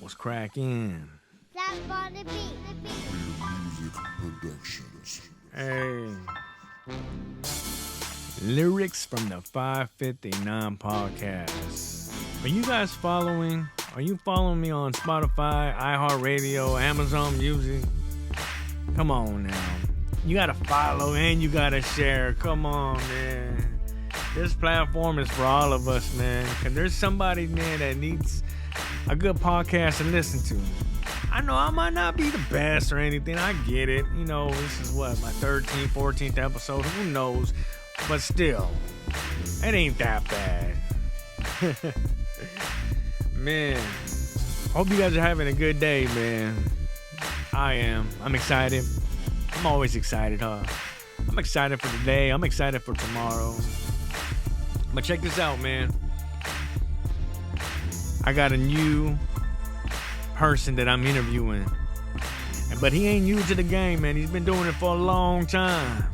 What's cracking? Slap on the beat. Music Productions. Hey. Lyrics from the 559 podcast. Are you guys following? Are you following me on Spotify, iHeartRadio, Amazon Music? Come on now. You gotta follow and you gotta share. Come on, man. This platform is for all of us, man. Cause there's somebody, man, that needs a good podcast to listen to. I know I might not be the best or anything. I get it. You know, this is what, my 13th, 14th episode. Who knows? But still, it ain't that bad. Man, hope you guys are having a good day, man. I am. I'm excited. I'm always excited, huh? I'm excited for today. I'm excited for tomorrow. But check this out, man. I got a new person that I'm interviewing. But he ain't new to the game, man. He's been doing it for a long time.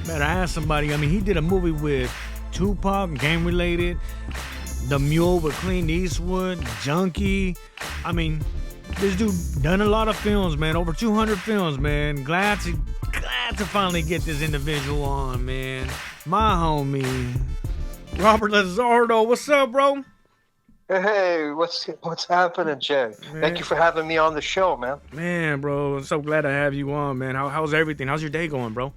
Better ask somebody. I mean, he did a movie with Tupac, game related. The Mule with Clint Eastwood, Junkie. I mean, this dude done a lot of films, man. Over 200 films, man. Glad to finally get this individual on, man. My homie, Robert LaSardo. What's up, bro? Hey, what's happening, Jay? Man. Thank you for having me on the show, man. Man, bro, I'm so glad to have you on, man. How's everything? How's your day going, bro?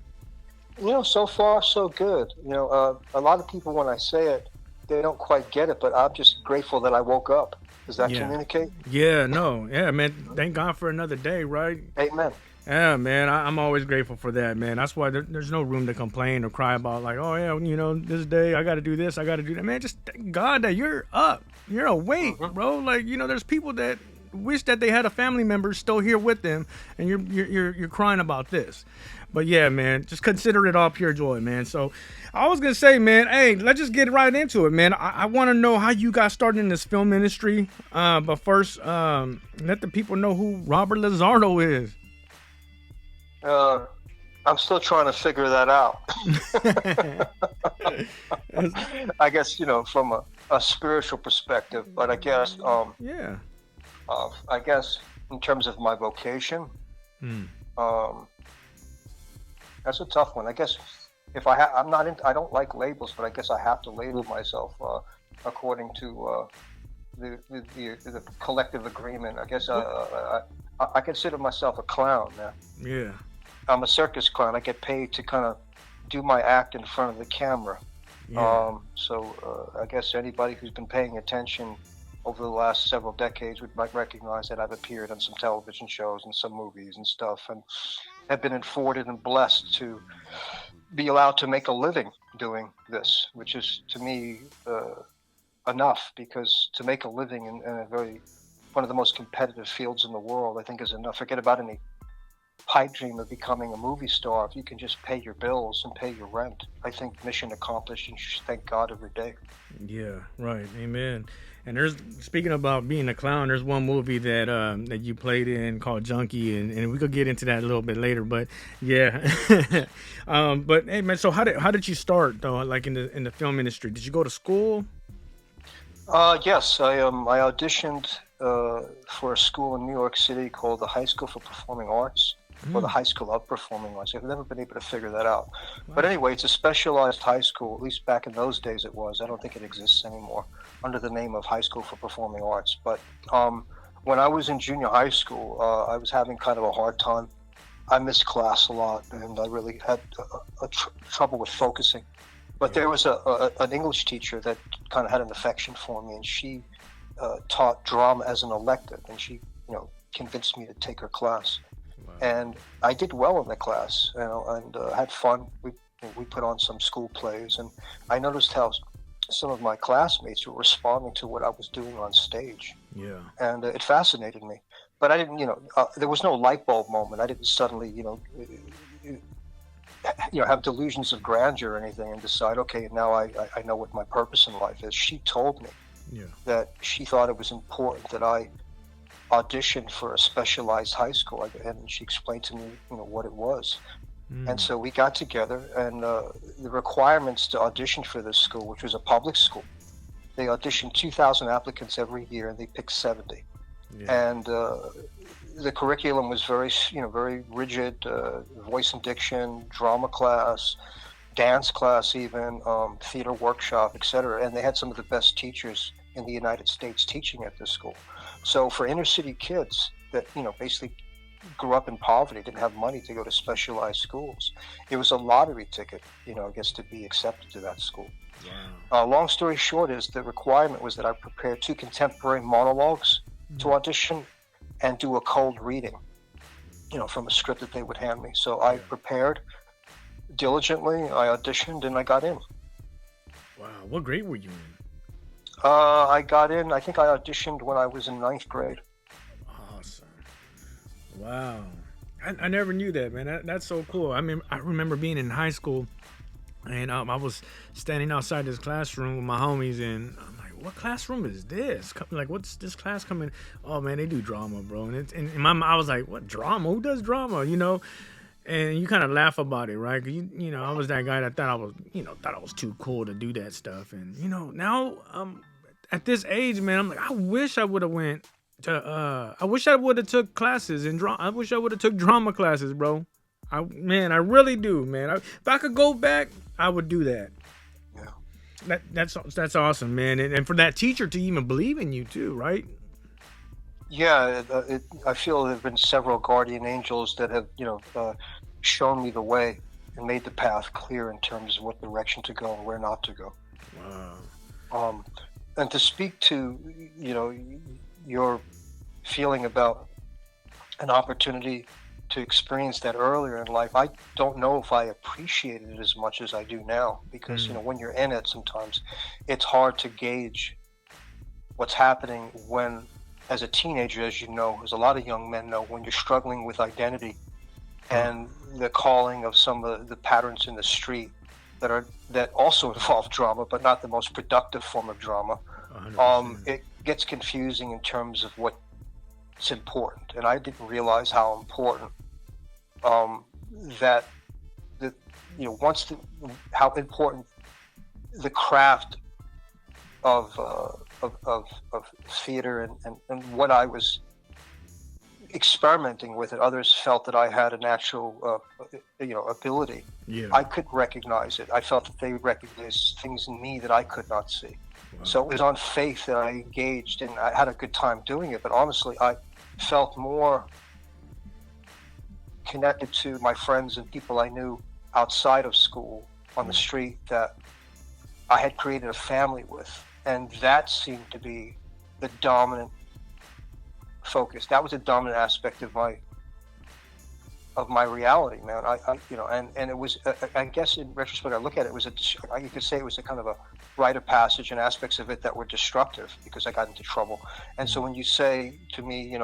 You know, so far so good. You know, a lot of people when I say it, they don't quite get it, but I'm just grateful that I woke up. Does that communicate? Yeah, no. Yeah, man. Thank God for another day, right? Amen. Yeah, man. I'm always grateful for that, man. That's why there's no room to complain or cry about, like, oh, yeah, you know, this day I got to do this, I got to do that. Man, just thank God that you're up. You're awake, bro. Like, you know, there's people that wish that they had a family member still here with them, and you're crying about this. But yeah, man, just consider it all pure joy, man. So I was going to say, man, hey, let's just get right into it, man. I want to know how you got started in this film industry. But first, let the people know who Robert LaSardo is. I'm still trying to figure that out. I guess, you know, from a spiritual perspective, but I guess, I guess in terms of my vocation, that's a tough one. I guess if I don't like labels, but I guess I have to label myself according to the collective agreement. I guess I consider myself a clown now. Yeah. I'm a circus clown. I get paid to kind of do my act in front of the camera. Yeah. So I guess anybody who's been paying attention over the last several decades might recognize that I've appeared on some television shows and some movies and stuff, and have been afforded and blessed to be allowed to make a living doing this, which is to me enough, because to make a living in one of the most competitive fields in the world, I think is enough. Forget about any pipe dream of becoming a movie star. If you can just pay your bills and pay your rent, I think mission accomplished, and you should thank God every day. Yeah, right. Amen. And speaking about being a clown, there's one movie that you played in called Junkie, and we could get into that a little bit later. But yeah, but hey, man, so how did you start though? Like in the film industry, did you go to school? Yes, I auditioned for a school in New York City called the High School for Performing Arts, or the High School of Performing Arts. I've never been able to figure that out. Wow. But anyway, it's a specialized high school, at least back in those days it was. I don't think it exists anymore, under the name of High School for Performing Arts. But when I was in junior high school, I was having kind of a hard time. I missed class a lot, and I really had trouble with focusing. But there was an English teacher that kind of had an affection for me, and she taught drama as an elective, and she, you know, convinced me to take her class. Wow. And I did well in the class, you know, and had fun. We put on some school plays, and I noticed how some of my classmates were responding to what I was doing on stage. Yeah. And it fascinated me. But I didn't, you know, there was no light bulb moment. I didn't suddenly, you know, have delusions of grandeur or anything and decide, okay, now I know what my purpose in life is. She told me that she thought it was important that I auditioned for a specialized high school, and she explained to me, you know, what it was. And so we got together, and the requirements to audition for this school, which was a public school, they auditioned 2,000 applicants every year, and they picked 70. and the curriculum was very rigid. Voice and diction, drama class, dance class, even theater workshop, etc. And they had some of the best teachers in the United States teaching at this school. So for inner city kids that basically grew up in poverty, didn't have money to go to specialized schools, it was a lottery ticket, I guess, to be accepted to that school. Wow. Long story short is the requirement was that I prepare 2 contemporary monologues to audition and do a cold reading, from a script that they would hand me. So I prepared diligently, I auditioned, and I got in. Wow. What grade were you in? I got in, I think I auditioned when I was in 9th grade. Awesome. Wow. I never knew that, man. That's so cool. I mean, I remember being in high school, and I was standing outside this classroom with my homies, and I'm like, what classroom is this? Like, what's this class coming? Oh, man, they do drama, bro. And I was like, what drama? Who does drama? And you kind of laugh about it, right? 'Cause I was that guy that thought I was too cool to do that stuff. And, now at this age, man, I'm like, I wish I would have went to, I wish I would have took classes in drama. I wish I would have took drama classes, bro. I really do, man. If I could go back, I would do that. Yeah. That's awesome, man. And for that teacher to even believe in you too, right? Yeah, I feel there have been several guardian angels that have, shown me the way and made the path clear in terms of what direction to go and where not to go. Wow. And to speak to, your feeling about an opportunity to experience that earlier in life, I don't know if I appreciated it as much as I do now, because, when you're in it, sometimes it's hard to gauge what's happening when, as a teenager, as a lot of young men know, when you're struggling with identity and the calling of some of the patterns in the street that also involve drama, but not the most productive form of drama. It gets confusing in terms of what's important, and I didn't realize how important how important the craft of theater and what I was experimenting with, and others felt that I had a natural ability. Yeah. I could recognize it. I felt that they recognized things in me that I could not see. Wow. So it was on faith that I engaged, and I had a good time doing it. But honestly, I felt more connected to my friends and people I knew outside of school on the street that I had created a family with. And that seemed to be the dominant focus. That was a dominant aspect of my reality, man. And it was, I guess in retrospect, I look at it, you could say it was a kind of a rite of passage, and aspects of it that were destructive because I got into trouble. And so when you say to me,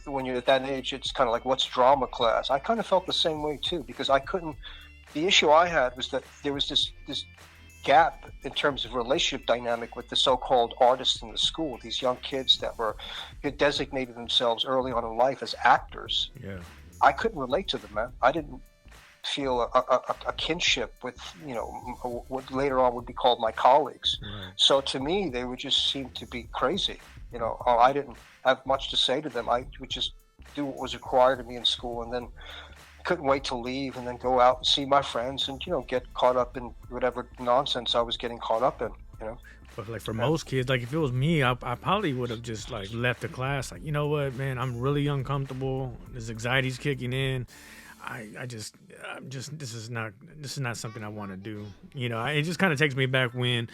when you're at that age, it's kind of like, what's drama class? I kind of felt the same way too, because the issue I had was that there was this gap in terms of relationship dynamic with the so-called artists in the school, these young kids that had designated themselves early on in life as actors. Yeah. I couldn't relate to them, man. I didn't feel a kinship with, what later on would be called my colleagues. Right. So to me, they would just seem to be crazy. I didn't have much to say to them. I would just do what was required of me in school, and then couldn't wait to leave and then go out and see my friends and, get caught up in whatever nonsense I was getting caught up in, But like for most kids, like if it was me, I probably would have just like left the class. Like, you know what, man, I'm really uncomfortable. This anxiety's kicking in. This is not something I want to do. It just kind of takes me back when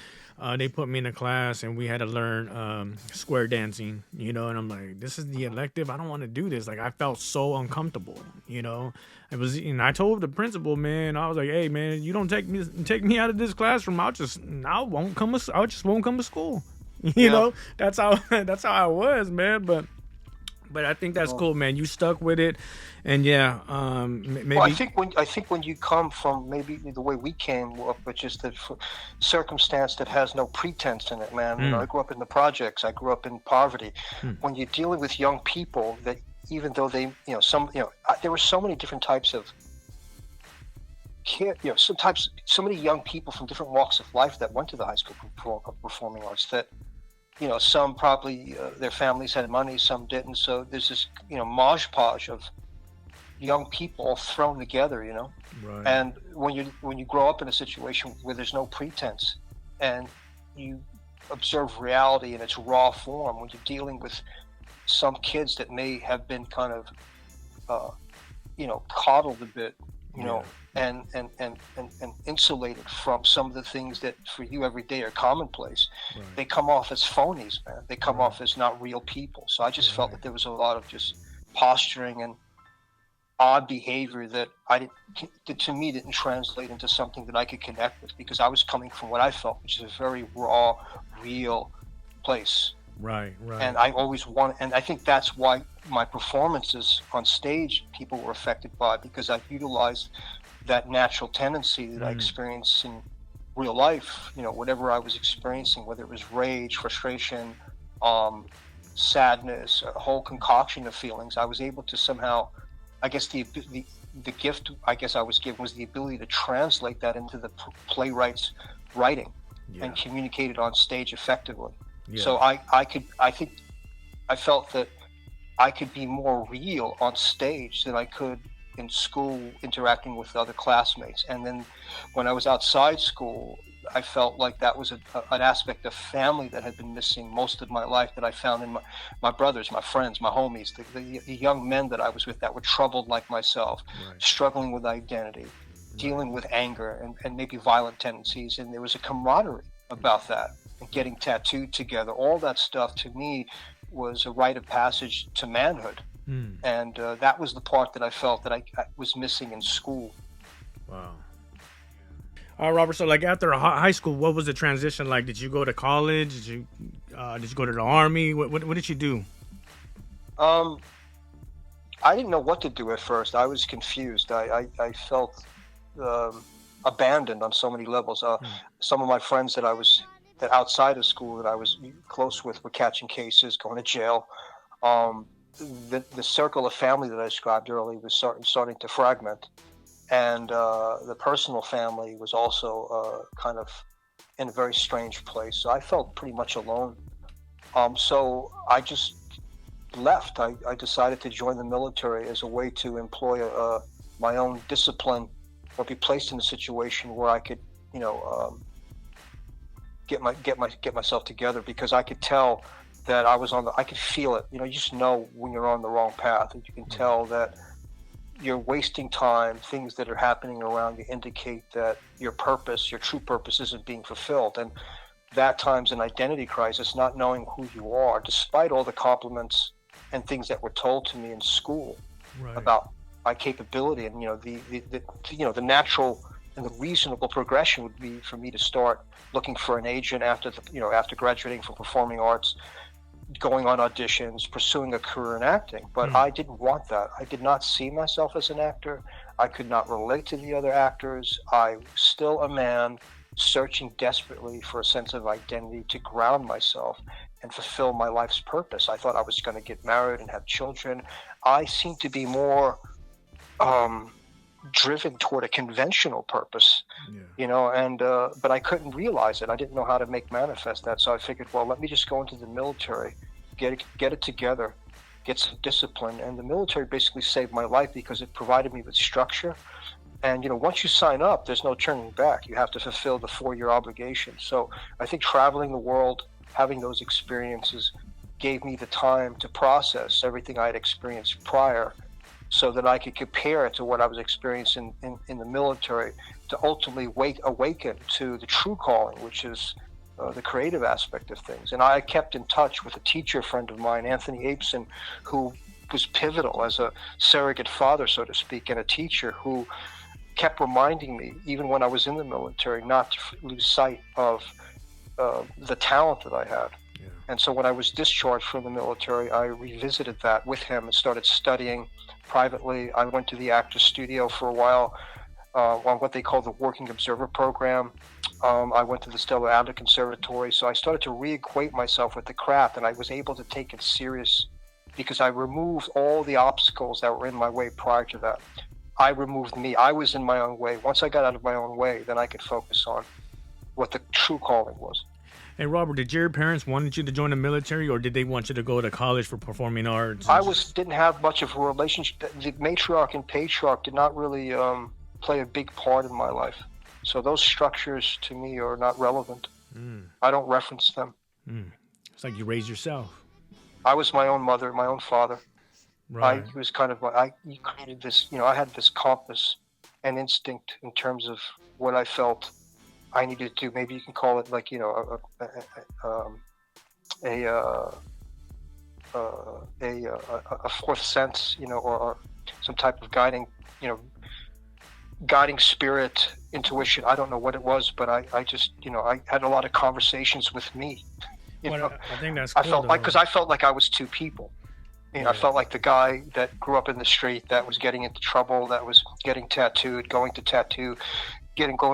they put me in a class and we had to learn square dancing, and I'm like, this is the elective. I don't want to do this. Like, I felt so uncomfortable, It was, I told the principal, man, I was like, hey, man, you don't take me out of this classroom, I just won't come to school. You know, that's how I was, man. But I think that's cool, man. You stuck with it, and maybe. Well, I think when you come from maybe the way we came up, with just the circumstance that has no pretense in it, man. I grew up in the projects. I grew up in poverty. When you're dealing with young people, that even though they, there were so many different types of so many young people from different walks of life that went to the high school of performing arts that some probably their families had money, some didn't. So there's this, mosh podge of young people all thrown together, Right. And when you grow up in a situation where there's no pretense, and you observe reality in its raw form, when you're dealing with some kids that may have been kind of, coddled a bit, and insulated from some of the things that for you every day are commonplace, Right. they come off as phonies, man. They come Right. off as not real people. So I just felt that there was a lot of just posturing and odd behavior that to me didn't translate into something that I could connect with, because I was coming from what I felt, which is a very raw, real place. Right. And I always and I think that's why my performances on stage people were affected by, because I utilized that natural tendency that I experienced in real life, whatever I was experiencing, whether it was rage, frustration, sadness, a whole concoction of feelings. I was able to somehow, I guess the gift I guess I was given was the ability to translate that into the playwright's writing and communicate it on stage effectively. Yeah. So I felt that I could be more real on stage than I could in school interacting with other classmates. And then when I was outside school, I felt like that was an aspect of family that had been missing most of my life, that I found in my brothers, my friends, my homies, the young men that I was with that were troubled like myself, struggling with identity, dealing with anger and maybe violent tendencies. And there was a camaraderie about that, and getting tattooed together. All that stuff to me was a rite of passage to manhood. And that was the part that I felt that I was missing in school. Wow. Robert, so like after high school, what was the transition like? Did you go to college? Did you go to the army? What did you do? I didn't know what to do at first. I was confused. I felt abandoned on so many levels. Some of my friends that outside of school that I was close with were catching cases, going to jail. The circle of family that I described earlier was starting to fragment. And the personal family was also kind of in a very strange place. So I felt pretty much alone. So I just left. I decided to join the military as a way to employ my own discipline, or be placed in a situation where I could, get myself together, because I could tell that I could feel it. You just know when you're on the wrong path, and you can tell that you're wasting time. Things that are happening around you indicate that your true purpose isn't being fulfilled. And that time's an identity crisis, not knowing who you are, despite all the compliments and things that were told to me in school about my capability. And, the natural and the reasonable progression would be for me to start looking for an agent after graduating from performing arts, going on auditions, pursuing a career in acting. But I didn't want that. I did not see myself as an actor. I could not relate to the other actors. I was still a man searching desperately for a sense of identity to ground myself and fulfill my life's purpose. I thought I was going to get married and have children. I seemed to be more driven toward a conventional purpose, but I couldn't realize it. I didn't know how to make manifest that. So I figured, well, let me just go into the military, get it together, get some discipline. And the military basically saved my life, because it provided me with structure. And, once you sign up, there's no turning back. You have to fulfill the 4-year obligation. So I think traveling the world, having those experiences, gave me the time to process everything I had experienced prior, so that I could compare it to what I was experiencing in the military, to ultimately awaken to the true calling, which is the creative aspect of things. And I kept in touch with a teacher friend of mine, Anthony Apeson, who was pivotal as a surrogate father, so to speak, and a teacher who kept reminding me, even when I was in the military, not to lose sight of the talent that I had. And so when I was discharged from the military, I revisited that with him and started studying privately. I went to the actor's studio for a while on what they call the Working Observer Program. I went to the Stellar Adler Conservatory. So I started to reacquaint myself with the craft, and I was able to take it serious because I removed all the obstacles that were in my way prior to that. I removed me. I was in my own way. Once I got out of my own way, then I could focus on what the true calling was. Hey, Robert, did your parents wanted you to join the military, or did they want you to go to college for performing arts? Didn't have much of a relationship. The matriarch and patriarch did not really play a big part in my life. So those structures to me are not relevant. I don't reference them. It's like you raised yourself. I was my own mother, my own father. Right. I was kind of you created this. I had this compass and instinct in terms of what I felt I needed to do. Maybe you can call it like a fourth sense, or some type of guiding spirit, intuition. I don't know what it was, but I just, I had a lot of conversations with me. I think that's cool, because I felt like I was two people. I felt like the guy that grew up in the street, that was getting into trouble, that was getting tattooed, going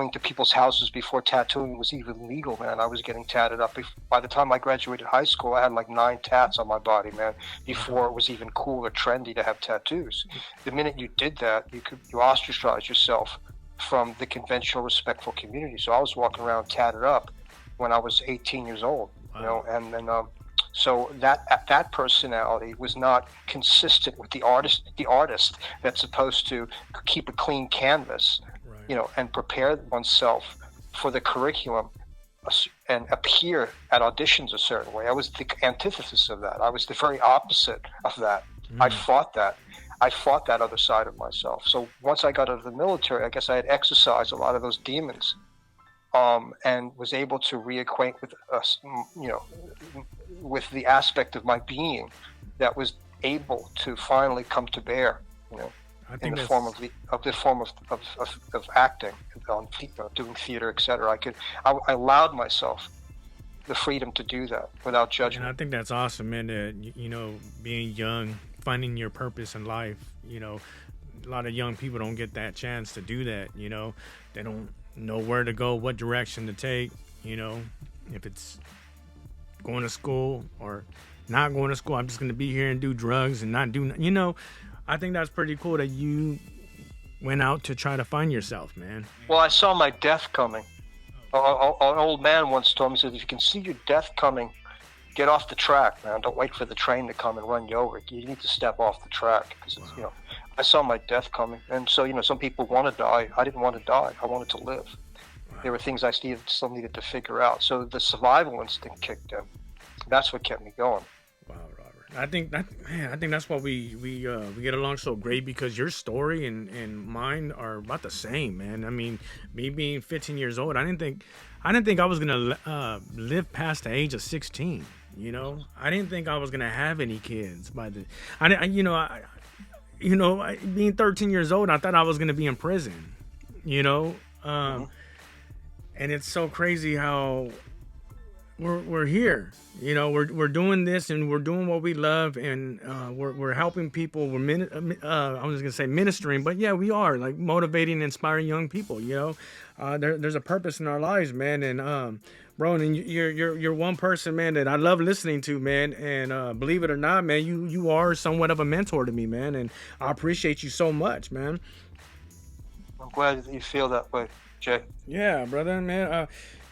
to people's houses before tattooing was even legal, man. I was getting tatted up. By the time I graduated high school, I had like 9 tats on my body, man, before it was even cool or trendy to have tattoos. The minute you did that, you ostracized yourself from the conventional, respectful community. So I was walking around tatted up when I was 18 years old, and then so that personality was not consistent with the artist that's supposed to keep a clean canvas, and prepare oneself for the curriculum and appear at auditions a certain way. I was the antithesis of that. I was the very opposite of that. I fought that other side of myself. So once I got out of the military, I guess I had exercised a lot of those demons, and was able to reacquaint with us, with the aspect of my being that was able to finally come to bear, in the form of acting, doing theater, etc. I allowed myself the freedom to do that without judgment. And I think that's awesome, man. That being young, finding your purpose in life. A lot of young people don't get that chance to do that. They don't know where to go, what direction to take. If it's going to school or not going to school, I'm just going to be here and do drugs and not do. I think that's pretty cool that you went out to try to find yourself, man. Well, I saw my death coming. An old man once told me, he said, if you can see your death coming, get off the track, man. Don't wait for the train to come and run you over. You need to step off the track. Because, I saw my death coming. And so, some people want to die. I didn't want to die. I wanted to live. Wow. There were things I still needed to figure out. So the survival instinct kicked in. That's what kept me going. Wow, Robert. I think that's why we get along so great, because your story and mine are about the same, man. I mean, me being 15 years old, I didn't think I was gonna live past the age of 16. I didn't think I was gonna have any kids by the. Being 13 years old, I thought I was gonna be in prison. And it's so crazy how we're here. We're doing this, and we're doing what we love, and we're helping people. I was gonna say ministering, but yeah, we are like motivating and inspiring young people. There's a purpose in our lives, man. And bro, and you're one person, man, that I love listening to, man. And believe it or not, man, you are somewhat of a mentor to me, man. And I appreciate you so much, man. I'm glad that you feel that way, Jay. Yeah, brother, man.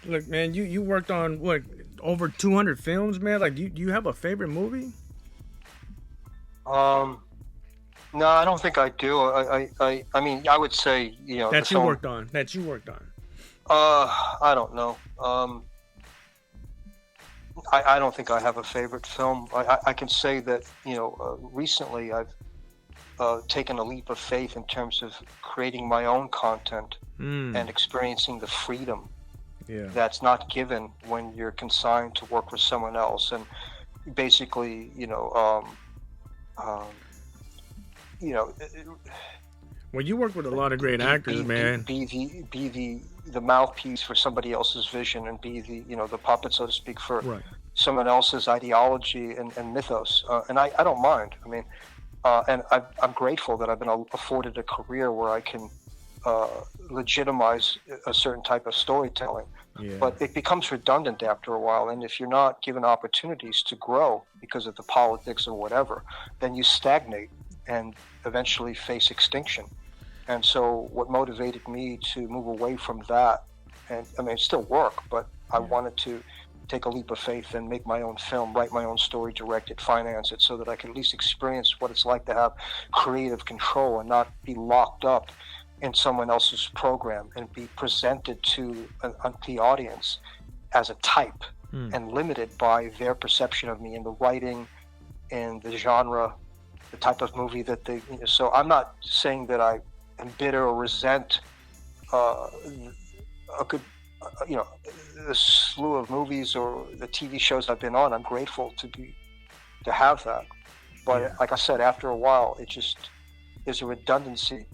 Look, man, you worked on what, over 200 films, man? Like, do you have a favorite movie? No, I don't think I do. I mean, I would say, that you worked on. I don't know. I don't think I have a favorite film. I can say that, recently I've taken a leap of faith in terms of creating my own content and experiencing the freedom that's not given when you're consigned to work with someone else. And basically, well, you work with a lot of great actors, man. Be the mouthpiece for somebody else's vision, and be the puppet, so to speak, for someone else's ideology and mythos. And I don't mind. I mean, and I'm grateful that I've been afforded a career where I can legitimize a certain type of storytelling. But it becomes redundant after a while, and if you're not given opportunities to grow because of the politics or whatever, then you stagnate and eventually face extinction. And so what motivated me to move away from that, and I mean, it's still work, but I wanted to take a leap of faith and make my own film, write my own story, direct it, finance it, so that I can at least experience what it's like to have creative control and not be locked up in someone else's program and be presented to the audience as a type and limited by their perception of me in the writing and the genre, the type of movie that they. So I'm not saying that I am bitter or resent a good, the slew of movies or the TV shows I've been on. I'm grateful to have that, but like I said, after a while, it just there's a redundancy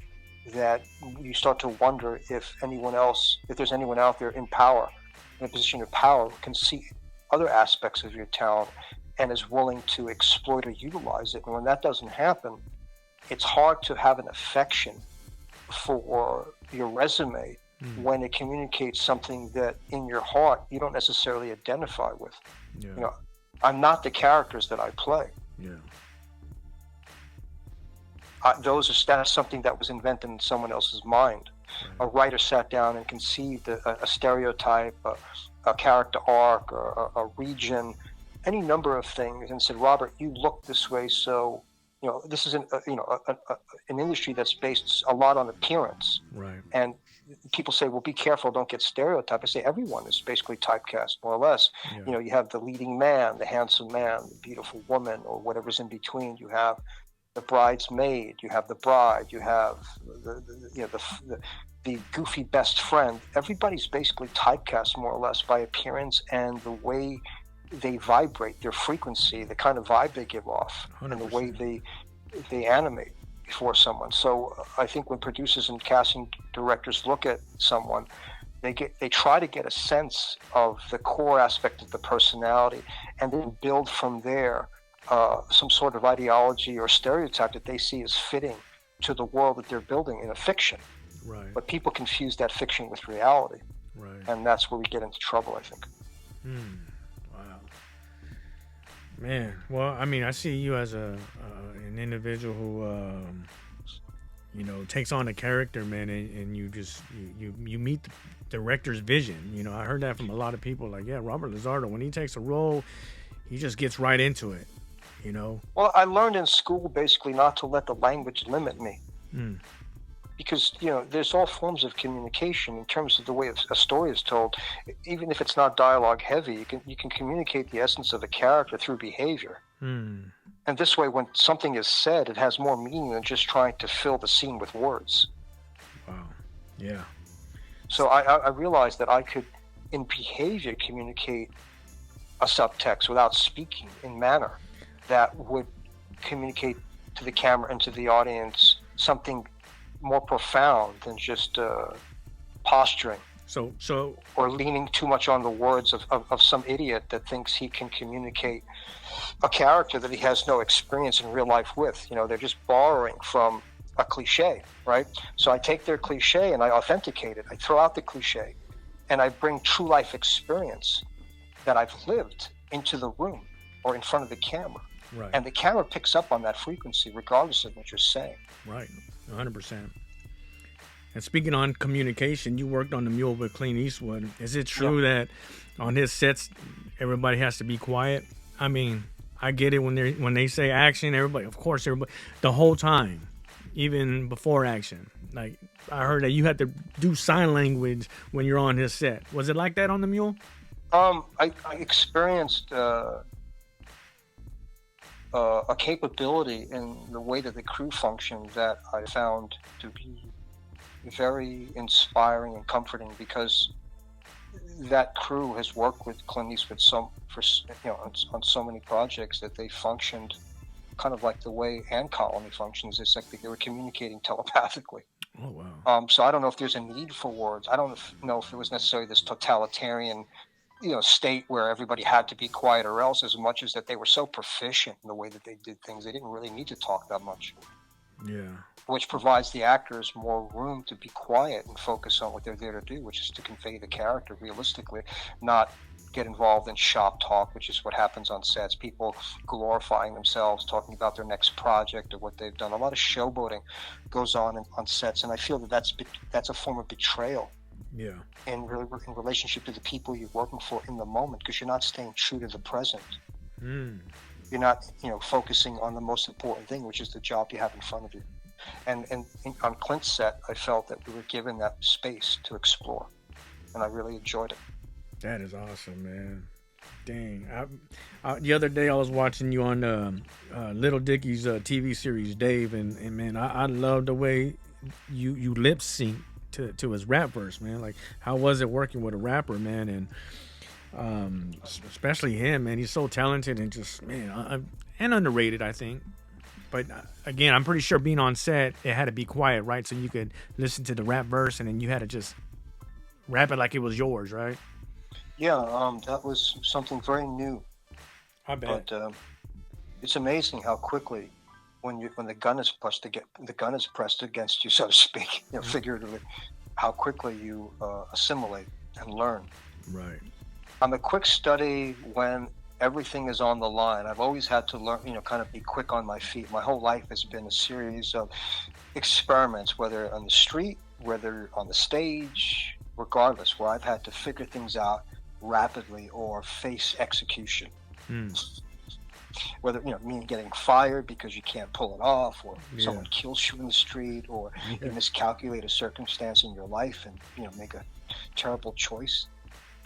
that you start to wonder if there's anyone out there in power, in a position of power, who can see other aspects of your talent and is willing to exploit or utilize it. And when that doesn't happen, it's hard to have an affection for your resume when it communicates something that in your heart you don't necessarily identify with. I'm not the characters that I play. That's something that was invented in someone else's mind. A writer sat down and conceived a stereotype, a character arc, or a region, any number of things, and said, Robert, you look this way, so this is an industry that's based a lot on appearance. And people say, well, be careful, don't get stereotyped. I say everyone is basically typecast, more or less. You have the leading man, the handsome man, the beautiful woman, or whatever's in between. You have the bridesmaid, you have the bride, you have the goofy best friend. Everybody's basically typecast more or less by appearance and the way they vibrate, their frequency, the kind of vibe they give off, 100%. And the way they animate before someone. So I think when producers and casting directors look at someone, they try to get a sense of the core aspect of the personality and then build from there some sort of ideology or stereotype that they see as fitting to the world that they're building in a fiction. But people confuse that fiction with reality. And that's where we get into trouble, I think. Wow. Man, well, I mean, I see you as an individual who, takes on a character, man, and you meet the director's vision. I heard that from a lot of people. Like, yeah, Robert LaSardo, when he takes a role, he just gets right into it. Well, I learned in school basically not to let the language limit me. Because, there's all forms of communication in terms of the way a story is told. Even if it's not dialogue heavy, you can communicate the essence of a character through behavior. And this way, when something is said, it has more meaning than just trying to fill the scene with words. Wow. Yeah. So I realized that I could, in behavior, communicate a subtext without speaking in manner that would communicate to the camera and to the audience something more profound than just posturing. Or leaning too much on the words of some idiot that thinks he can communicate a character that he has no experience in real life with. They're just borrowing from a cliche, right? So I take their cliche and I authenticate it. I throw out the cliche and I bring true life experience that I've lived into the room or in front of the camera. And the camera picks up on that frequency regardless of what you're saying. 100%. And speaking on communication, you worked on the Mule with Clint Eastwood. Is it true that on his sets everybody has to be quiet? I mean, I get it when they say action, everybody the whole time, even before action. Like, I heard that you had to do sign language when you're on his set. Was it like that on the Mule? I experienced a capability in the way that the crew functioned that I found to be very inspiring and comforting, because that crew has worked with Clint Eastwood on so many projects that they functioned kind of like the way Ant Colony functions. It's like they were communicating telepathically. Oh, wow. So I don't know if there's a need for words. I don't know if it was necessarily this totalitarian state where everybody had to be quiet or else, as much as that they were so proficient in the way that they did things, they didn't really need to talk that much. Which provides the actors more room to be quiet and focus on what they're there to do, which is to convey the character realistically, not get involved in shop talk, which is what happens on sets. People glorifying themselves, talking about their next project or what they've done. A lot of showboating goes on sets, and I feel that that's a form of betrayal Yeah. in relationship to the people you're working for in the moment, because you're not staying true to the present. You're not, focusing on the most important thing, which is the job you have in front of you. And on Clint's set, I felt that we were given that space to explore, and I really enjoyed it. That is awesome, man. Dang. The other day I was watching you on Little Dicky's TV series, Dave, and man, I love the way you lip sync to his rap verse, man. Like, how was it working with a rapper, man? And especially him, man. He's so talented and just, man, and underrated, I think. But again, I'm pretty sure being on set, it had to be quiet, right? So you could listen to the rap verse, and then you had to just rap it like it was yours, right? Yeah, that was something very new. I bet. But it's amazing how quickly, when the gun is pressed against you, so to speak, figuratively, how quickly you assimilate and learn. Right. I'm a quick study when everything is on the line. I've always had to learn, kind of be quick on my feet. My whole life has been a series of experiments, whether on the street, whether on the stage, regardless, where I've had to figure things out rapidly or face execution. Whether, meaning getting fired because you can't pull it off, or someone kills you in the street, or you miscalculate a circumstance in your life and, make a terrible choice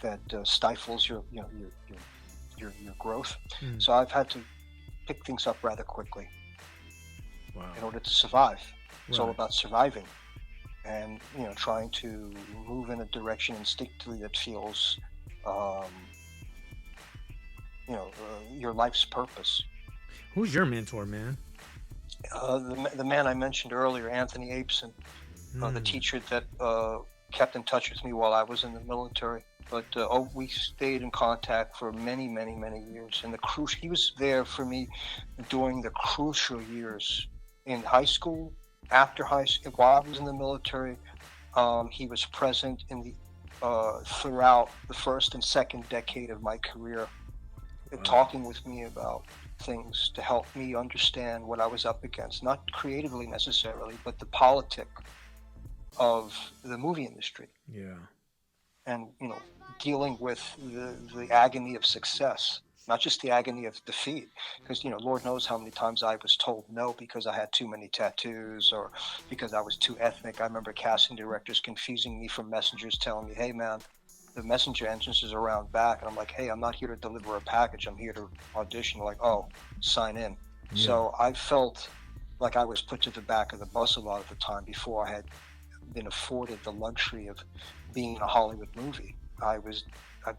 that stifles your growth. So I've had to pick things up rather quickly in order to survive. It's all about surviving, and trying to move in a direction instinctively that feels your life's purpose. Who's your mentor, man? The man I mentioned earlier, Anthony Apeson, the teacher that kept in touch with me while I was in the military. But we stayed in contact for many, many, many years. And he was there for me during the crucial years in high school, after high school, while I was in the military. He was present in the throughout the first and second decade of my career, talking with me about things to help me understand what I was up against, not creatively necessarily, but the politic of the movie industry. Yeah. And, dealing with the agony of success, not just the agony of defeat. Because, Lord knows how many times I was told no because I had too many tattoos, or because I was too ethnic. I remember casting directors confusing me for messengers, telling me, hey, man, the messenger entrance is around back. And I'm like, hey, I'm not here to deliver a package. I'm here to audition. Like, oh, sign in. Yeah. So I felt like I was put to the back of the bus a lot of the time before I had been afforded the luxury of being in a Hollywood movie. I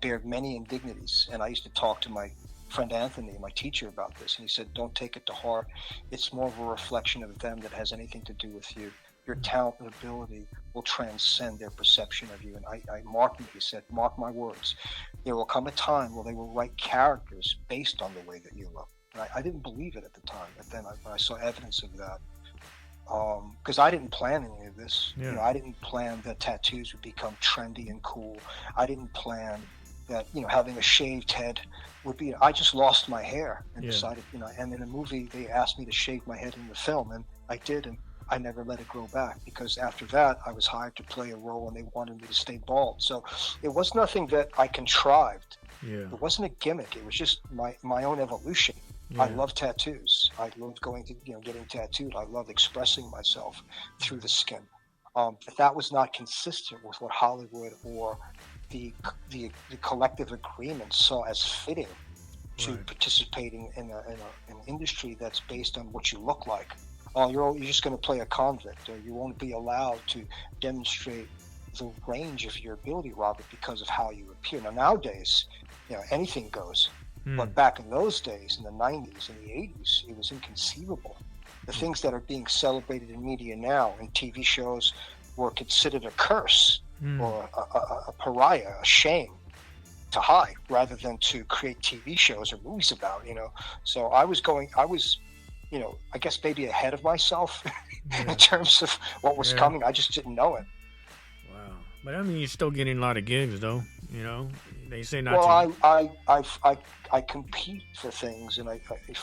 bared many indignities, and I used to talk to my friend Anthony, my teacher, about this, and he said, don't take it to heart. It's more of a reflection of them that has anything to do with you. Your talent and ability will transcend their perception of you. And he said, mark my words, there will come a time where they will write characters based on the way that you look. And I didn't believe it at the time, but then I saw evidence of that. Because I didn't plan any of this. Yeah. I didn't plan that tattoos would become trendy and cool. I didn't plan that, having a shaved head would be. I just lost my hair and decided, and in a movie they asked me to shave my head in the film, and I did, and I never let it grow back, because after that I was hired to play a role and they wanted me to stay bald. So it was nothing that I contrived. Yeah. It wasn't a gimmick. It was just my own evolution. Yeah. I love tattoos. I loved going to, getting tattooed. I loved expressing myself through the skin. But that was not consistent with what Hollywood or the collective agreement saw as fitting to participating in an industry that's based on what you look like. Oh, you're just going to play a convict, or you won't be allowed to demonstrate the range of your ability, Robert, because of how you appear. Now, nowadays, anything goes. But back in those days, in the 90s and the 80s, it was inconceivable. The things that are being celebrated in media now, in TV shows, were considered a curse or a pariah, a shame to hide, rather than to create TV shows or movies about, So I was, I guess maybe ahead of myself in terms of what was coming. I just didn't know it. Wow. But I mean, you're still getting a lot of gigs, though, They say not to. Well, I compete for things, and I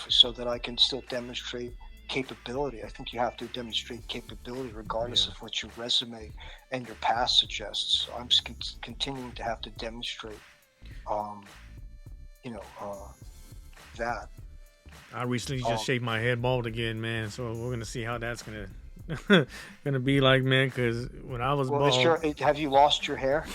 so that I can still demonstrate capability. I think you have to demonstrate capability regardless of what your resume and your past suggests. So I'm just continuing to have to demonstrate, that. I recently just shaved my head bald again, man. So we're gonna see how that's gonna be like, man. Because when I was bald, have you lost your hair?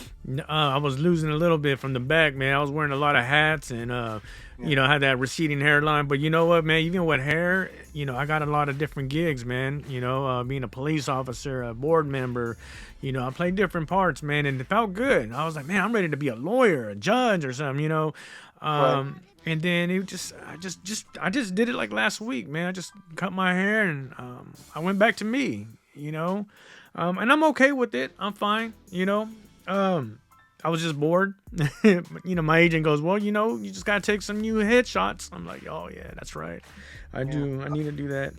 I was losing a little bit from the back, man. I was wearing a lot of hats and I had that receding hairline. But you know what, man? Even with hair, I got a lot of different gigs, man. Being a police officer, a board member, I played different parts, man, and it felt good. I was like, man, I'm ready to be a lawyer, a judge, or something, Right. And then I just did it like last week, man. I just cut my hair and I went back to me, and I'm okay with it. I'm fine, I was just bored. My agent goes, well, you just gotta take some new headshots. I'm like, oh yeah, that's right. I do. I need to do that.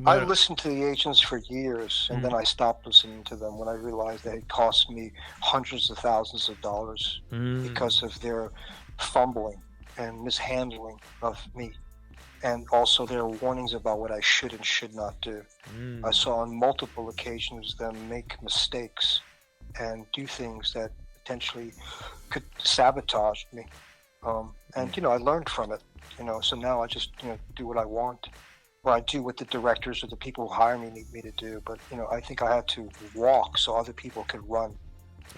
I listened to the agents for years, and then I stopped listening to them when I realized they had cost me hundreds of thousands of dollars because of their fumbling and mishandling of me, and also their warnings about what I should and should not do. I saw on multiple occasions them make mistakes and do things that potentially could sabotage me. And I learned from it. So now I just do what I want, or I do what the directors or the people who hire me need me to do. But I think I had to walk so other people could run.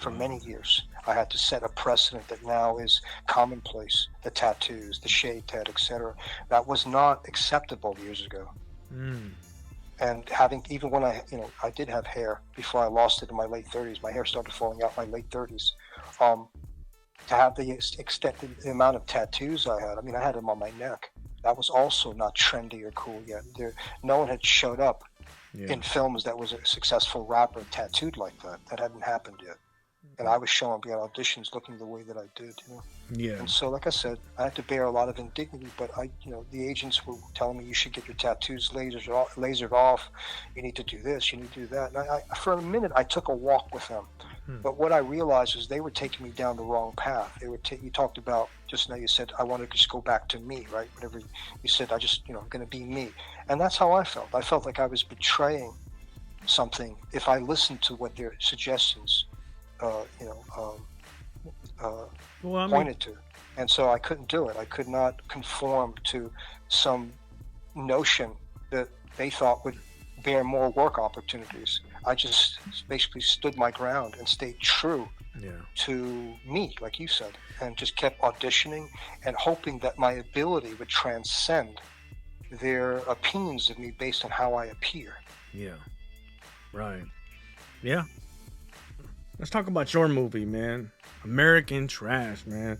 For many years, I had to set a precedent that now is commonplace. The tattoos, the shade tat, etc. That was not acceptable years ago. And even when I did have hair before I lost it in my late 30s. My hair started falling out in my late 30s. To have the amount of tattoos I had. I mean, I had them on my neck. That was also not trendy or cool yet. No one had showed up in films that was a successful rapper tattooed like that. That hadn't happened yet. And I was showing up at auditions looking the way that I did, Yeah. And so, like I said, I had to bear a lot of indignity, but the agents were telling me you should get your tattoos lasered off. You need to do this, you need to do that. And I for a minute, I took a walk with them. But what I realized is they were taking me down the wrong path. They were you talked about, just now you said, I want to just go back to me, right? Whatever you said, I'm going to be me. And that's how I felt. I felt like I was betraying something if I listened to what their suggestions pointed to. And so I couldn't do it. I could not conform to some notion that they thought would bear more work opportunities. I just basically stood my ground and stayed true to me, like you said, and just kept auditioning and hoping that my ability would transcend their opinions of me based on how I appear. Yeah. Right. Yeah. Let's talk about your movie, man. American Trash, man.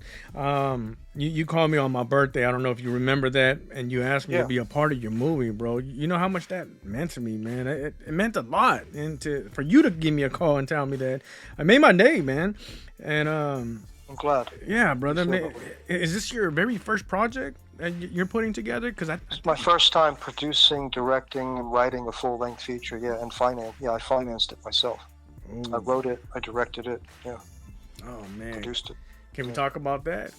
You called me on my birthday. I don't know if you remember that, and you asked me to be a part of your movie, bro. You know how much that meant to me, man. It meant a lot, and for you to give me a call and tell me that, I made my day, man. And I'm glad. Yeah, brother. Man, is this your very first project that you're putting together? It's my first time producing, directing, and writing a full-length feature. I financed it myself. Ooh. I wrote it, I directed it, Oh man, produced it. Can we talk about that?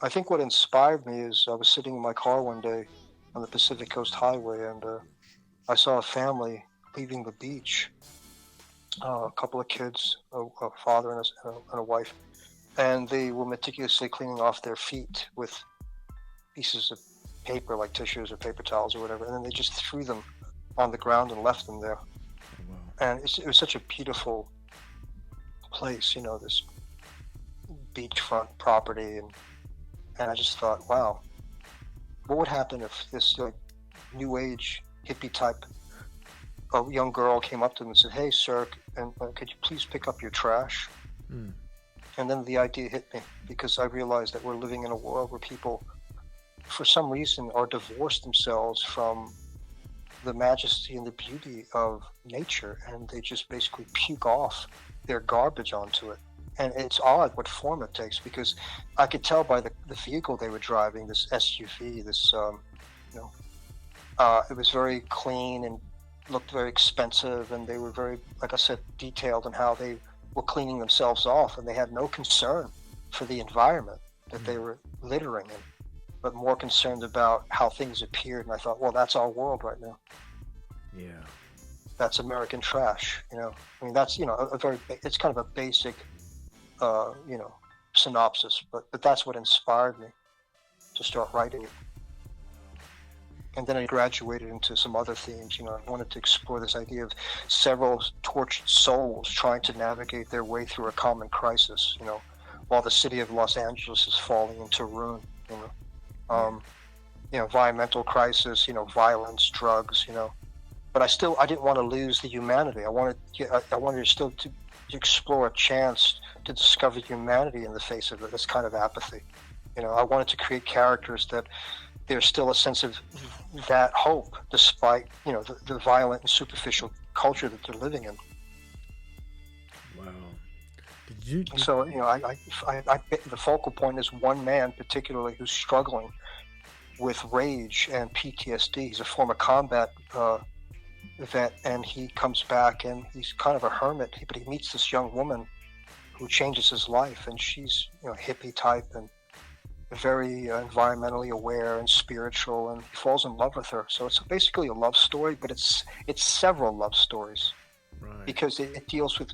I think what inspired me is I was sitting in my car one day on the Pacific Coast Highway, and I saw a family leaving the beach. A couple of kids, a father and a wife, and they were meticulously cleaning off their feet with pieces of paper, like tissues or paper towels or whatever, and then they just threw them on the ground and left them there. And it was such a beautiful place, this beachfront property, and I just thought, wow, what would happen if this new age hippie type of young girl came up to them and said, "Hey, sir, and could you please pick up your trash?" And then the idea hit me, because I realized that we're living in a world where people, for some reason, are divorced themselves from the majesty and the beauty of nature, and they just basically puke off their garbage onto it. And it's odd what form it takes, because I could tell by the vehicle they were driving, this SUV, it was very clean and looked very expensive, and they were very, like I said, detailed in how they were cleaning themselves off, and they had no concern for the environment that they were littering in. but more concerned about how things appeared. And I thought, well, that's our world right now. Yeah. That's American trash, you know. I mean, that's, you know, it's kind of a basic, you know, synopsis, but that's what inspired me to start writing it. And then I graduated into some other themes. You know, I wanted to explore this idea of several tortured souls trying to navigate their way through a common crisis, you know, while the city of Los Angeles is falling into ruin, you know. You know, environmental crisis, you know, violence, drugs, you know. But I didn't want to lose the humanity. I wanted still to explore a chance to discover humanity in the face of this kind of apathy. You know, I wanted to create characters that there's still a sense of that hope, despite, you know, the violent and superficial culture that they're living in. Wow. So, you know, the focal point is one man particularly who's struggling with rage and PTSD. He's a former combat vet, and he comes back and he's kind of a hermit, but he meets this young woman who changes his life, and she's, you know, hippie type and very environmentally aware and spiritual, and he falls in love with her. So it's basically a love story, but it's several love stories, right, because it deals with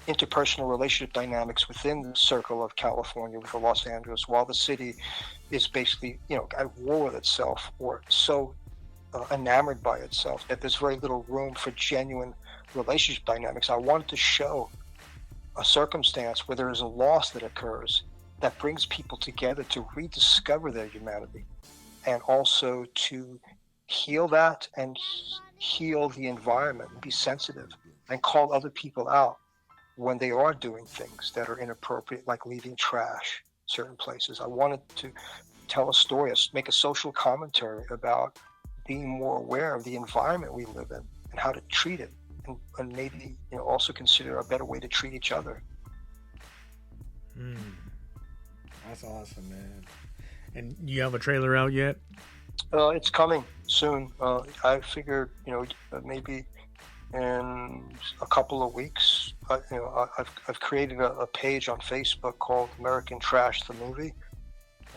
interpersonal relationship dynamics within the circle of California with Los Angeles, while the city is basically, you know, at war with itself, or so enamored by itself that there's very little room for genuine relationship dynamics. I wanted to show a circumstance where there is a loss that occurs that brings people together to rediscover their humanity, and also to heal that and heal the environment and be sensitive and call other people out when they are doing things that are inappropriate, like leaving trash certain places. I wanted to tell a story, make a social commentary about being more aware of the environment we live in and how to treat it, and maybe, you know, also consider a better way to treat each other. That's awesome, man. And you have a trailer out yet? It's coming soon. I figured, you know, maybe in a couple of weeks. You know, I've created a page on Facebook called American Trash the Movie,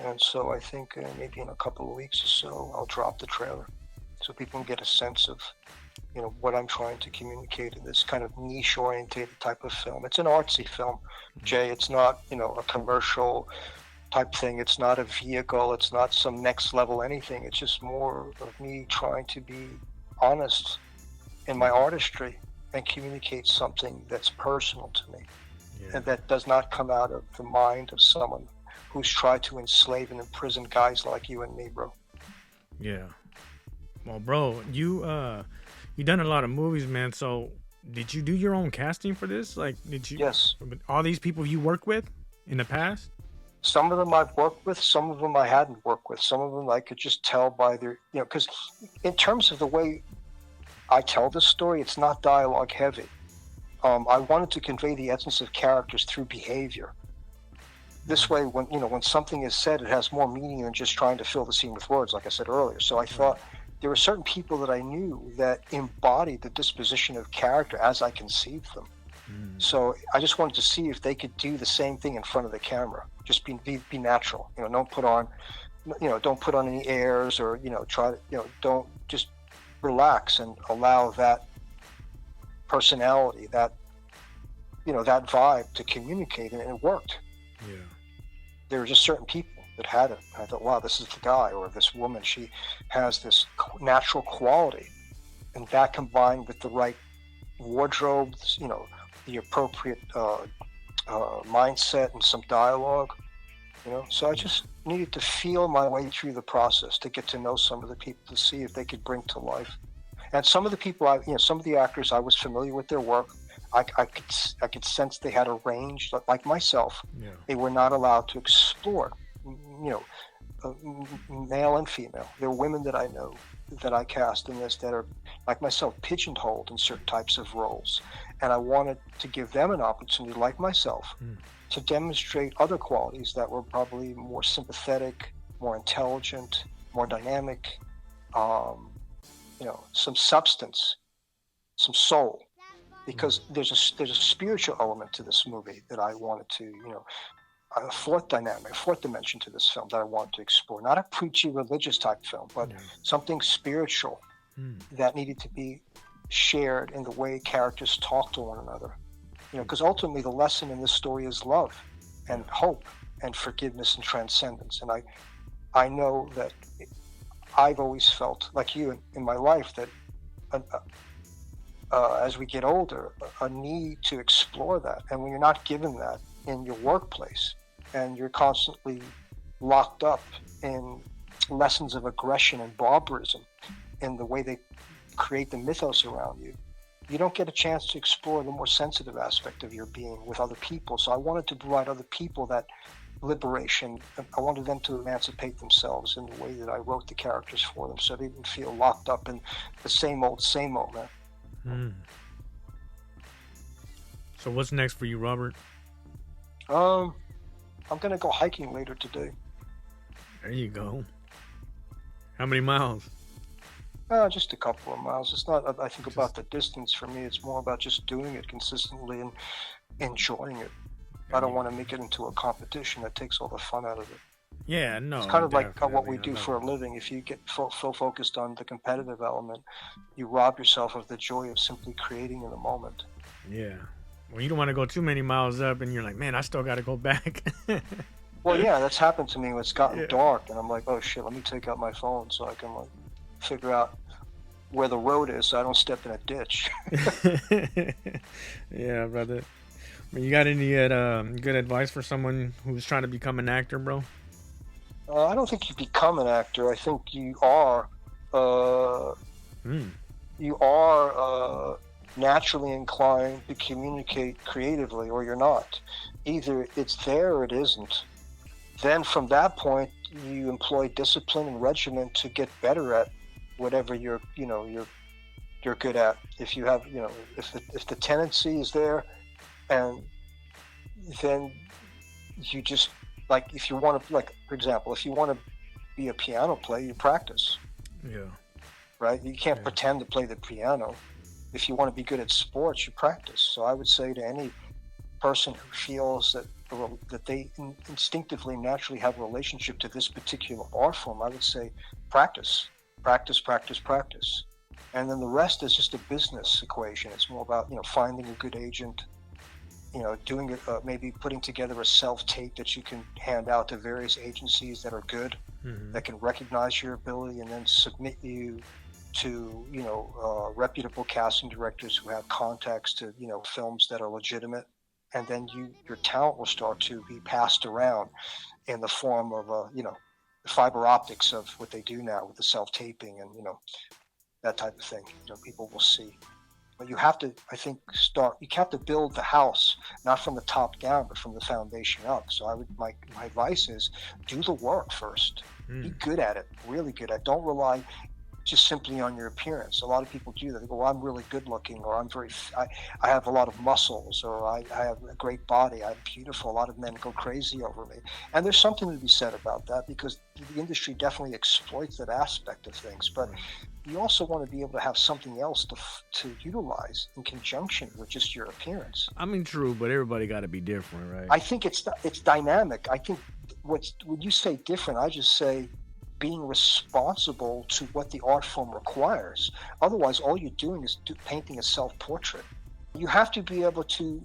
and so I think maybe in a couple of weeks or so I'll drop the trailer, so people can get a sense of, you know, what I'm trying to communicate in this kind of niche-oriented type of film. It's an artsy film, Jay. It's not, you know, a commercial type thing. It's not a vehicle. It's not some next level anything. It's just more of me trying to be honest in my artistry and communicate something that's personal to me, and that does not come out of the mind of someone who's tried to enslave and imprison guys like you and me, bro. Yeah. Well, bro, you done a lot of movies, man. So did you do your own casting for this? Like, did you? Yes. All these people you work with in the past? Some of them I've worked with, some of them I hadn't worked with. Some of them I could just tell by their, you know, because in terms of the way I tell this story, it's not dialogue heavy. I wanted to convey the essence of characters through behavior. This way, when something is said, it has more meaning than just trying to fill the scene with words, like I said earlier. So I thought there were certain people that I knew that embodied the disposition of character as I conceived them. So I just wanted to see if they could do the same thing in front of the camera. Just be natural. You know, don't put on any airs, or, you know, try to, you know, don't, just relax and allow that personality, that, you know, that vibe to communicate, and it worked. Yeah. There were just certain people that had it. I thought, wow, this is the guy or this woman. She has this natural quality, and that combined with the right wardrobe, you know, the appropriate mindset and some dialogue, you know. So I just needed to feel my way through the process to get to know some of the people, to see if they could bring to life. And some of the people, some of the actors, I was familiar with their work. I could sense they had a range, like myself. Yeah. They were not allowed to explore, you know, male and female. There are women that I know that I cast in this that are, like myself, pigeonholed in certain types of roles. And I wanted to give them an opportunity, like myself, to demonstrate other qualities that were probably more sympathetic, more intelligent, more dynamic, you know, some substance, some soul. Because there's a spiritual element to this movie that I wanted to, you know, a fourth dynamic, a fourth dimension to this film that I wanted to explore. Not a preachy religious type film, but something spiritual that needed to be shared in the way characters talk to one another. Because ultimately the lesson in this story is love and hope and forgiveness and transcendence. And I know that I've always felt, like you in my life, that as we get older, a need to explore that. And when you're not given that in your workplace and you're constantly locked up in lessons of aggression and barbarism in the way they create the mythos around you, you don't get a chance to explore the more sensitive aspect of your being with other people. So I wanted to provide other people that liberation. I wanted them to emancipate themselves in the way that I wrote the characters for them, so they didn't feel locked up in the same old, man. So what's next for you, Robert? I'm gonna go hiking later today. There you go. How many miles? Just a couple of miles. It's not, I think, about the distance for me. It's more about just doing it consistently and enjoying it. I don't want to make it into a competition that takes all the fun out of it. Yeah, no. It's kind of like what we do for a living. If you get so focused on the competitive element, you rob yourself of the joy of simply creating in the moment. Yeah. Well, you don't want to go too many miles up and you're like, man, I still got to go back. Well, yeah, that's happened to me when it's gotten dark and I'm like, oh shit, let me take out my phone so I can figure out where the road is so I don't step in a ditch. Yeah, brother. You got any good advice for someone who's trying to become an actor, bro? I don't think you become an actor. I think you are. You are naturally inclined to communicate creatively, or you're not. Either it's there or it isn't. Then from that point, you employ discipline and regimen to get better at whatever you're good at. If you have, if the tendency is there. And then you just, like, if you want to, like, for example, if you want to be a piano player, you practice. Yeah. Right? You can't pretend to play the piano. If you want to be good at sports, you practice. So I would say to any person who feels that they instinctively, naturally have a relationship to this particular art form, I would say practice, practice, practice, practice. And then the rest is just a business equation. It's more about, finding a good agent, doing it, maybe putting together a self-tape that you can hand out to various agencies that are good, that can recognize your ability and then submit you to, reputable casting directors who have contacts to, films that are legitimate. And then your talent will start to be passed around in the form of, fiber optics of what they do now with the self-taping and, that type of thing. People will see. But you have to, I think, you have to build the house, not from the top down, but from the foundation up. So my advice is do the work first. Be good at it, really good at it. Don't rely just simply on your appearance. A lot of people do that. They go, well, I'm really good looking, or I have a lot of muscles, or I have a great body, I'm beautiful. A lot of men go crazy over me. And there's something to be said about that, because the industry definitely exploits that aspect of things. But you also want to be able to have something else to utilize in conjunction with just your appearance. I mean, true, but everybody got to be different, right? I think it's dynamic. I think when you say different, I just say being responsible to what the art form requires. Otherwise, all you're doing is painting a self-portrait. You have to be able to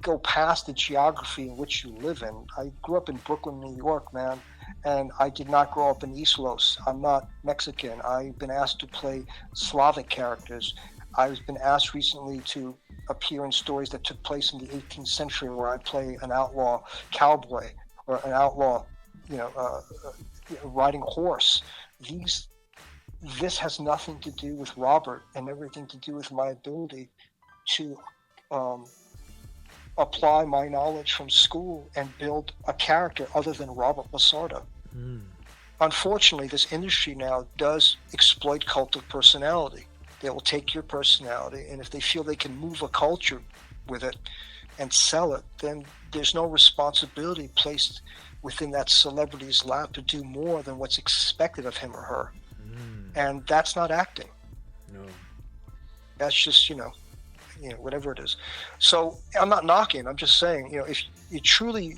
go past the geography in which you live in. I grew up in Brooklyn, New York, man, and I did not grow up in East Los. I'm not Mexican. I've been asked to play Slavic characters. I've been asked recently to appear in stories that took place in the 18th century, where I play an outlaw cowboy or an outlaw, riding a horse. This has nothing to do with Robert and everything to do with my ability to apply my knowledge from school and build a character other than Robert LaSardo. Unfortunately, this industry now does exploit cult of personality. They will take your personality, and if they feel they can move a culture with it and sell it, then there's no responsibility placed within that celebrity's lap to do more than what's expected of him or her. And that's not acting. No. That's just, whatever it is. So I'm not knocking. I'm just saying, if you truly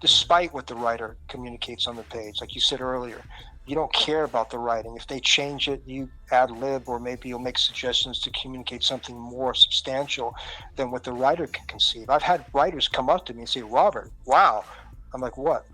despite what the writer communicates on the page. Like you said earlier, you don't care about the writing. If they change it, you ad lib, or maybe you'll make suggestions to communicate something more substantial than what the writer can conceive. I've had writers come up to me and say, Robert, wow. I'm like, what?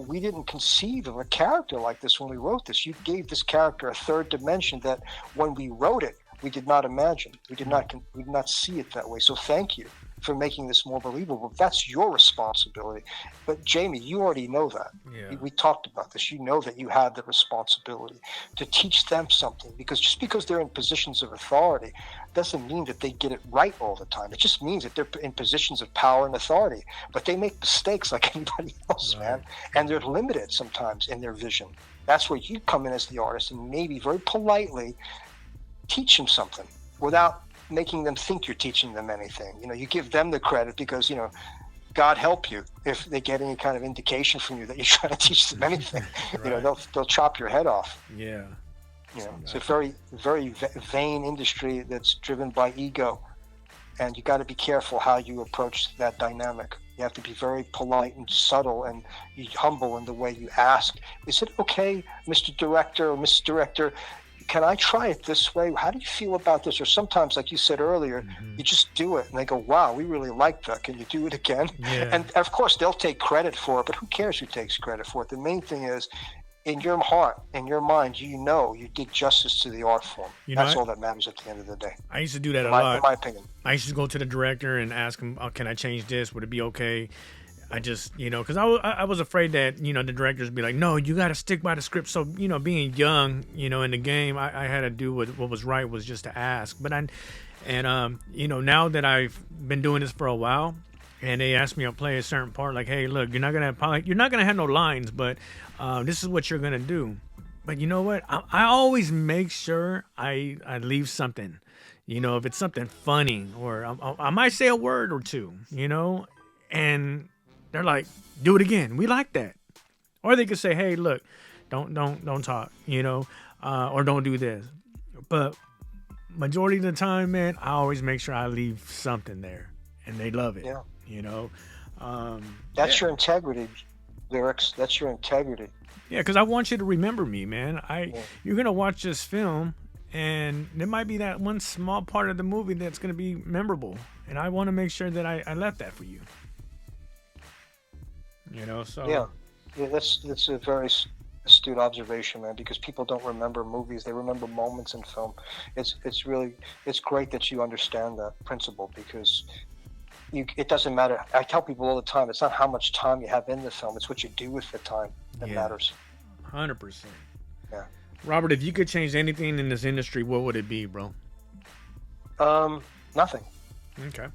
We didn't conceive of a character like this when we wrote this. You gave this character a third dimension that when we wrote it, we did not imagine. We did not see it that way. So thank you for making this more believable. That's your responsibility. But Jamie, you already know that. Yeah. We talked about this. You know that you have the responsibility to teach them something, because just because they're in positions of authority doesn't mean that they get it right all the time. It just means that they're in positions of power and authority, but they make mistakes like anybody else, man. And they're limited sometimes in their vision. That's where you come in as the artist and maybe very politely teach them something without making them think you're teaching them anything. You give them the credit because, God help you if they get any kind of indication from you that you're trying to teach them anything. Right. They'll chop your head off. Yeah. It's a very, very vain industry that's driven by ego, and you got to be careful how you approach that dynamic. You have to be very polite and subtle and humble in the way you ask. Is it okay, Mr. Director or Mrs. Director? Can I try it this way? How do you feel about this? Or sometimes, like you said earlier, you just do it and they go, wow, we really like that. Can you do it again? Yeah. And of course, they'll take credit for it, but who cares who takes credit for it? The main thing is, in your heart, in your mind, you did justice to the art form. That's all that matters at the end of the day. I used to do that a lot. In my opinion. I used to go to the director and ask him, can I change this? Would it be okay? I just, because I was afraid that, the directors would be like, no, you got to stick by the script. So, being young, in the game, I had to do what was right was just to ask. But now that I've been doing this for a while and they ask me to play a certain part, like, hey, look, you're not going to have no lines, but this is what you're going to do. But you know what? I always make sure I leave something, if it's something funny, or I might say a word or two, and they're like, do it again. We like that. Or they could say, hey, look, don't talk, or don't do this. But majority of the time, man, I always make sure I leave something there, and they love it. Yeah. That's your integrity, lyrics. That's your integrity. Yeah, because I want you to remember me, man. You're gonna watch this film, and there might be that one small part of the movie that's gonna be memorable, and I want to make sure that I left that for you. So yeah, that's a very astute observation, man. Because people don't remember movies; they remember moments in film. It's great that you understand that principle, because it doesn't matter. I tell people all the time, it's not how much time you have in the film; it's what you do with the time that matters. 100%. Yeah, Robert, if you could change anything in this industry, what would it be, bro? Nothing. Okay.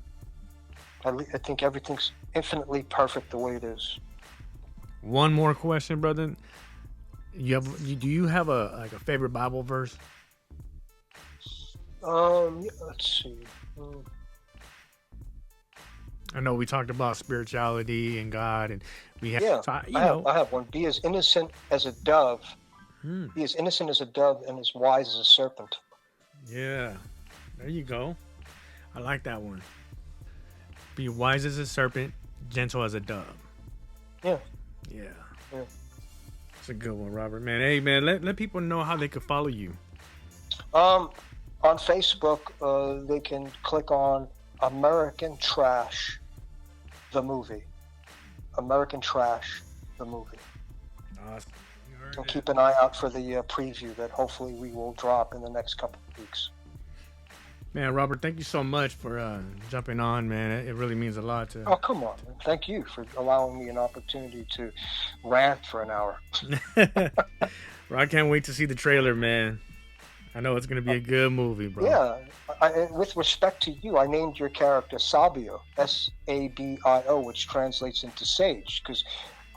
I think everything's infinitely perfect the way it is. One more question, brother. Do you have a favorite Bible verse? Let's see. I know we talked about spirituality and God, and we have. Yeah, I have one. Be as innocent as a dove. Be as innocent as a dove and as wise as a serpent. Yeah, there you go. I like that one. Be wise as a serpent, gentle as a dove. Yeah. Yeah. It's a good one, Robert. Man, hey, man, let people know how they could follow you. On Facebook, they can click on American Trash, the movie. American Trash, the movie. Awesome. And keep an eye out for the preview that hopefully we will drop in the next couple of weeks. Man, Robert, thank you so much for jumping on, man. It really means a lot to. Oh, come on, man. Thank you for allowing me an opportunity to rant for an hour. Bro, I can't wait to see the trailer, man. I know it's going to be a good movie, bro. Yeah. With respect to you, I named your character Sabio, Sabio, which translates into sage, because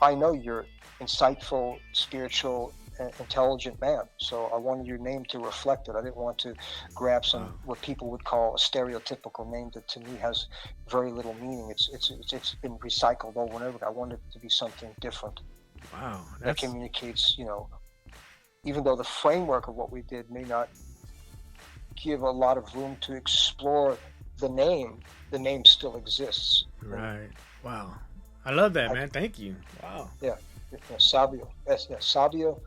I know you're insightful, spiritual, intelligent man. So I wanted your name to reflect it. I didn't want to grab some what people would call a stereotypical name that to me has very little meaning. It's been recycled over and over. I wanted it to be something different. Wow. That communicates, even though the framework of what we did may not give a lot of room to explore the name still exists. Right. Wow. I love that, man. Thank you. Wow. Yeah, sabio. Sabio.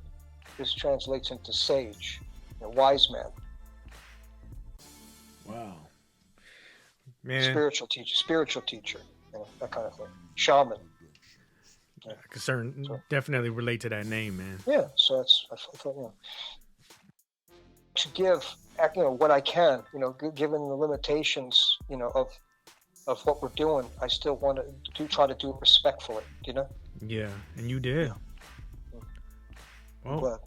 This translates into sage, wise man, Wow. Man, spiritual teacher, that kind of thing. Shaman. I can definitely relate to that name, man. Yeah, so I thought, to give, what I can, given the limitations, of what we're doing, I still want to try to do it respectfully, Yeah, and you did. Yeah. Well, I'm glad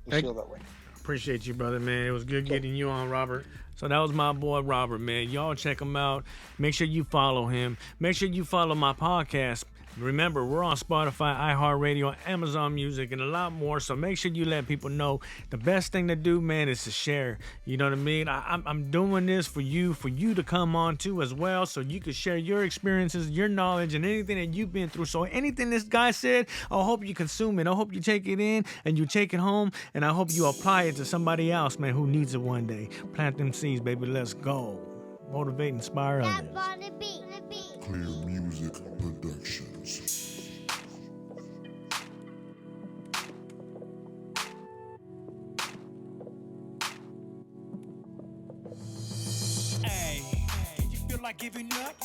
you feel that way. Appreciate you, brother, man. It was good getting you on, Robert. So that was my boy, Robert, man. Y'all check him out. Make sure you follow him. Make sure you follow my podcast. Remember, we're on Spotify, iHeartRadio, Amazon Music, and a lot more. So make sure you let people know. The best thing to do, man, is to share. You know what I mean? I'm doing this for you to come on too as well, so you can share your experiences, your knowledge, and anything that you've been through. So anything this guy said, I hope you consume it. I hope you take it in and you take it home, and I hope you apply it to somebody else, man, who needs it one day. Plant them seeds, baby. Let's go. Motivate, inspire others. Clear Music Productions. Hey, you feel like giving up?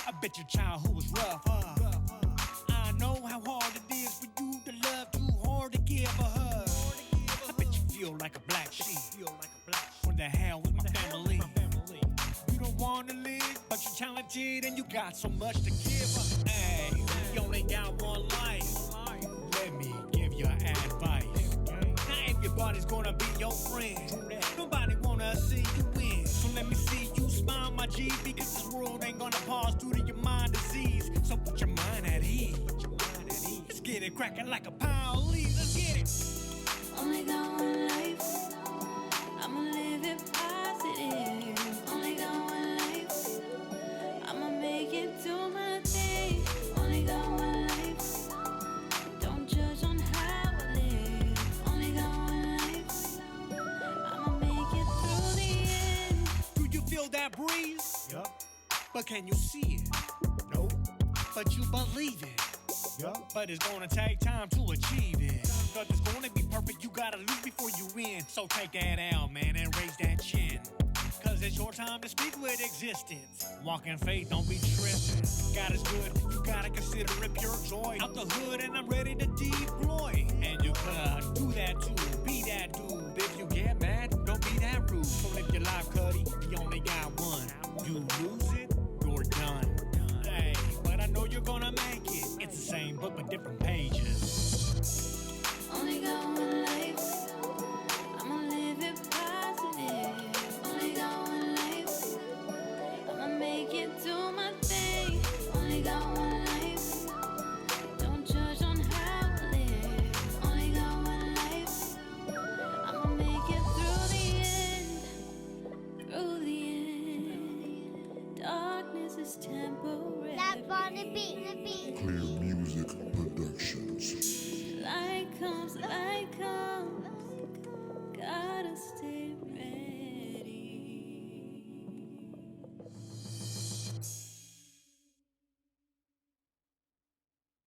I bet your childhood was rough. I know how hard it is for you to love, too hard to give a hug. I bet you feel like a black sheep. What the hell with my family? You don't wanna live, but you're talented and you got so much to give. Hey, you only got one life. Let me give you advice. Now everybody's gonna be your friend. Nobody wanna see you win. So let me see you smile, my G, because this world ain't gonna pause due to your mind disease. So put your mind at ease. Let's get it cracking like a pound of leaves. Let's get it. Only got one life. I'ma live it positive. Only got one life. I'ma make it do my thing. Only got one life. Don't judge on how I live. Only got one life. I'ma make it through the end. Do you feel that breeze? Yup. But can you see it? Nope. But you believe it? Yup. But it's gonna take time to achieve it. Cause it's gonna be perfect, you gotta lose before you win. So take that L, man, and raise that chin. Cause it's your time to speak with existence. Walk in faith, don't be tripping. God is good, you gotta consider it pure joy. Out the hood and I'm ready to deploy. And you could do that too, be that dude. If you get mad, don't be that rude. So live your life, Cuddy, you only got one. You lose it, you're done. Hey, but I know you're gonna make it. It's the same book but different pages. Only got one life. I'ma live it positive. Only got one life. I'ma make it do my thing. Only got one life. Don't judge on how I live. Only got one life. I'ma make it through the end. Through the end. Darkness is temporary. Clear Music Productions. Light comes, light comes.